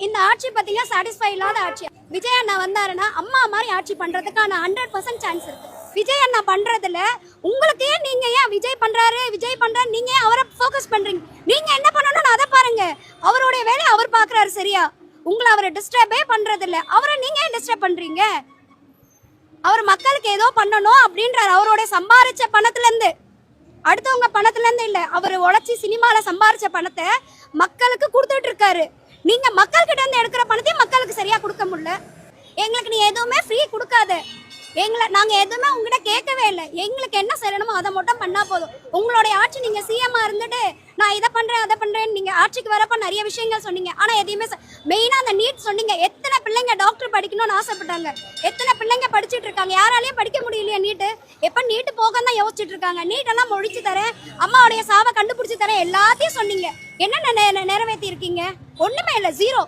இந்த ஆட்சி பார்த்தீங்கன்னா சாட்டிஸ்ஃபை இல்லாத ஆட்சி. விஜய் அண்ணா வந்தாருன்னா அம்மா மாதிரி ஆட்சி பண்றதுக்கான 100% சான்ஸ் இருக்கு. விஜய் அண்ணா பண்றதுல உங்களுக்கு நீங்க ஏன் விஜய் பண்றாரு நீங்க ஏன் அவரை ஃபோக்கஸ் பண்றீங்க? நீங்க என்ன பண்ணணும்னு அதை பாருங்க. அவருடைய வேலையை அவர் பாக்குறாரு சரியா. உங்களை அவரை டிஸ்டர்பே பண்றது இல்ல. அவரை நீங்க ஏன் டிஸ்டர்ப் பண்றீங்க? அவர் மக்களுக்கு ஏதோ பண்ணணும் அப்படின்றாரு. அவருடைய சம்பாரிச்ச பணத்துல இருந்து, அடுத்தவங்க பணத்துல இருந்து இல்ல, அவர் உழைச்சி சினிமால சம்பாரிச்ச பணத்தை மக்களுக்கு கொடுத்துட்டு இருக்காரு. நீங்க மக்கள் கிட்ட இருந்து எடுக்கிற பணத்தையும் மக்களுக்கு சரியா கொடுக்க முடியல. எங்களுக்கு நீ எதுவுமே ஃப்ரீ கொடுக்காத. நாங்க எதுவுமே உங்ககிட்ட கேட்கவே இல்லை. எங்களுக்கு என்ன செய்யணுமோ அதை மட்டும் பண்ணா போதும். உங்களுடைய ஆட்சி நீங்க சிஎம்மா இருந்துட்டு நான் இதை பண்றேன் அதை பண்றேன்னு நீங்க ஆட்சிக்கு வரப்ப நிறைய விஷயங்கள் சொன்னீங்க. ஆனா எதையுமே மெயினா அந்த நீட் சொன்னீங்க. எத்தனை பிள்ளைங்க டாக்டர் படிக்கணும்னு ஆசைப்பட்டாங்க, எத்தனை பிள்ளைங்க படிச்சுட்டு இருக்காங்க. யாராலையும் படிக்க முடியலையா நீட்டு? எப்ப நீட்டு போக தான் யோசிச்சுட்டு இருக்காங்க. நீட் எல்லாம் ஒழிச்சு தரேன், அம்மாவுடைய சாவை கண்டுபிடிச்சு தரேன், எல்லாத்தையும் சொன்னீங்க. என்ன நிறைவேற்றி இருக்கீங்க? ஒண்ணுமே இல்லை, 0.